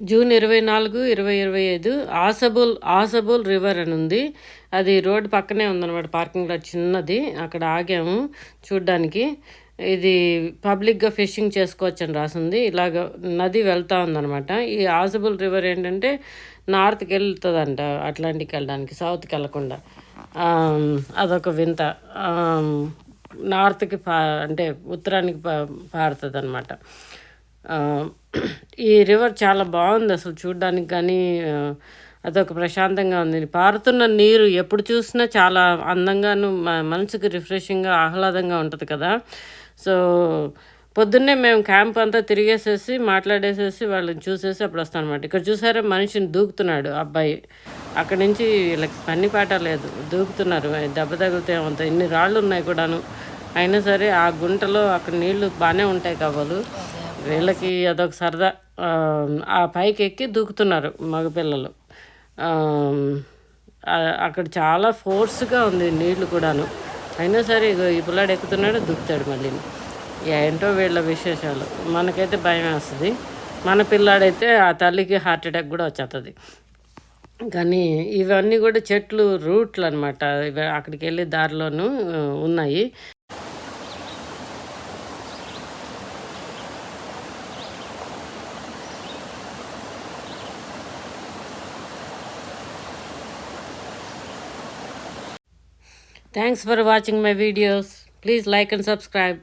June 24, 2025 ఆసబుల్ river అని ఉంది. అది రోడ్డు పక్కనే ఉందన్నమాట. పార్కింగ్ లాట్ చిన్నది. అక్కడ ఆగాము చూడ్డానికి. ఇది పబ్లిక్గా ఫిషింగ్ చేసుకోవచ్చు అని రాసింది. ఇలాగ నది వెళ్తా ఉందన్నమాట. ఈ ఆసబుల్ రివర్ ఏంటంటే నార్త్కి వెళ్తుందంట, అట్లాంటికి వెళ్ళడానికి, సౌత్కి వెళ్ళకుండా. అదొక వింత. నార్త్కి అంటే ఉత్తరానికి పారుతుంది అనమాట. ఈ రివర్ చాలా బాగుంది అసలు చూడ్డానికి. కానీ అదొక ప్రశాంతంగా ఉంది. పారుతున్న నీరు ఎప్పుడు చూసినా చాలా అందంగాను, మనసుకి రిఫ్రెషింగ్గా, ఆహ్లాదంగా ఉంటుంది కదా. సో పొద్దున్నే మేము క్యాంప్ అంతా తిరిగేసేసి మాట్లాడేసేసి వాళ్ళని చూసేసి అప్పుడు వస్తాం అనమాట. ఇక్కడ చూసారా మనిషిని దూకుతున్నాడు అబ్బాయి. అక్కడి నుంచి వీళ్ళకి పని పాట లేదు, దూకుతున్నారు. దెబ్బ తగిలితే అంత ఎన్ని రాళ్ళు ఉన్నాయి కూడాను. అయినా సరే ఆ గుంటలో అక్కడ నీళ్లు బాగానే ఉంటాయి కాబోలు. వీళ్ళకి అదొక సరదా. ఆ పైకి ఎక్కి దూకుతున్నారు మగపిల్లలు. అక్కడ చాలా ఫోర్స్గా ఉంది నీళ్లు కూడాను. అయినా సరే ఇగో ఈ పిల్లాడు ఎక్కుతున్నాడు, దూకుతాడు మళ్ళీ. ఏంటో వీళ్ళ విశేషాలు. మనకైతే భయం వేస్తుంది. మన పిల్లాడైతే ఆ తల్లికి హార్ట్ అటాక్ కూడా వచ్చేస్తుంది. కానీ ఇవన్నీ కూడా చెట్లు రూట్లు అనమాట. అక్కడికి వెళ్ళే దారిలోనూ ఉన్నాయి. Thanks for watching my videos. Please like and subscribe.